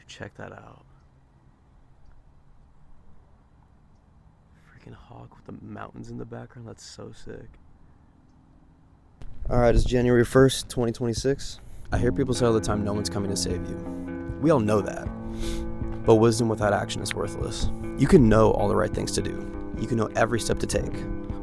check that out. Freaking hawk with the mountains in the background. That's so sick. Alright, it's January 1st, 2026. I hear people say all the time, no one's coming to save you. We all know that. But wisdom without action is worthless. You can know all the right things to do. You can know every step to take.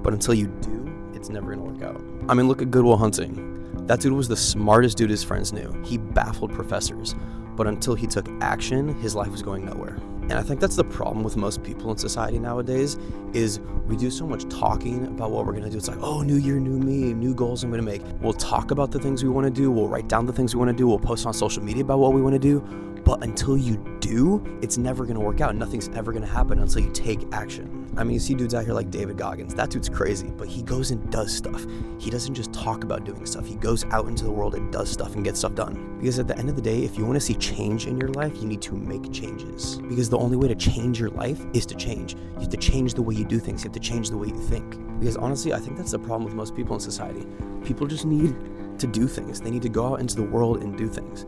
But until you do, it's never going to work out. I mean, look at Good Will Hunting. That dude was the smartest dude his friends knew. He baffled professors. But until he took action, his life was going nowhere. And I think that's the problem with most people in society nowadays, is we do so much talking about what we're going to do. It's like, oh, new year, new me, new goals I'm going to make. We'll talk about the things we want to do. We'll write down the things we want to do. We'll post on social media about what we want to do. But until you do, it's never going to work out. Nothing's ever going to happen until you take action. I mean, you see dudes out here like David Goggins. That dude's crazy, but he goes and does stuff. He doesn't just talk about doing stuff. He goes out into the world and does stuff and gets stuff done. Because at the end of the day, if you want to see change in your life, you need to make changes. Because the only way to change your life is to change. You have to change the way you do things. You have to change the way you think. Because honestly, I think that's the problem with most people in society. People just need to do things. They need to go out into the world and do things.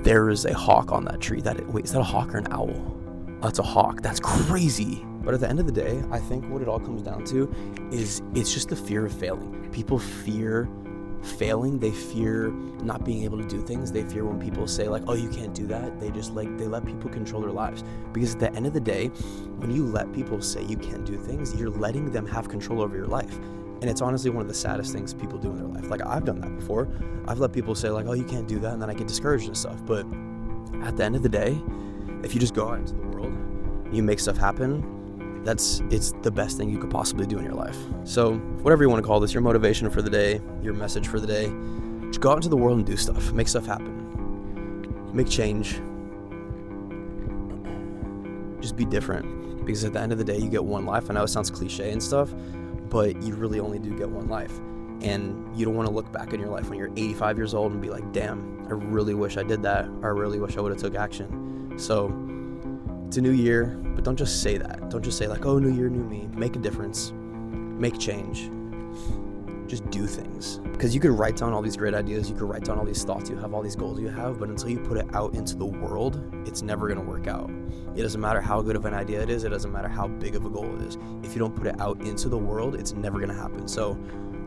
There is a hawk on that tree. Wait, is that a hawk or an owl? Oh, that's a hawk. That's crazy. But at the end of the day, I think what it all comes down to is it's just the fear of failing. People fear failing. They fear not being able to do things. They fear when people say like, oh, you can't do that. They let people control their lives. Because at the end of the day, when you let people say you can't do things, you're letting them have control over your life. And it's honestly one of the saddest things people do in their life. Like, I've done that before. I've let people say like, oh, you can't do that, and then I get discouraged and stuff. But at the end of the day, if you just go out into the world, you make stuff happen, it's the best thing you could possibly do in your life. So whatever you want to call this, your motivation for the day, your message for the day, just go out into the world and do stuff. Make stuff happen. Make change. Just be different. Because at the end of the day, you get one life. I know it sounds cliche and stuff, but you really only do get one life. And you don't want to look back in your life when you're 85 years old and be like, damn, I really wish I did that, or I really wish I would have took action. So it's a new year, but don't just say that. Don't just say like, oh, new year, new me. Make a difference. Make change. Just do things. Because you could write down all these great ideas. You could write down all these thoughts you have, all these goals you have, but until you put it out into the world, it's never going to work out. It doesn't matter how good of an idea it is. It doesn't matter how big of a goal it is. If you don't put it out into the world, it's never going to happen. So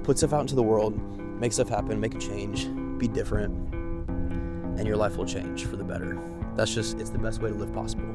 put stuff out into the world, make stuff happen, make a change, be different, and your life will change for the better. It's the best way to live possible.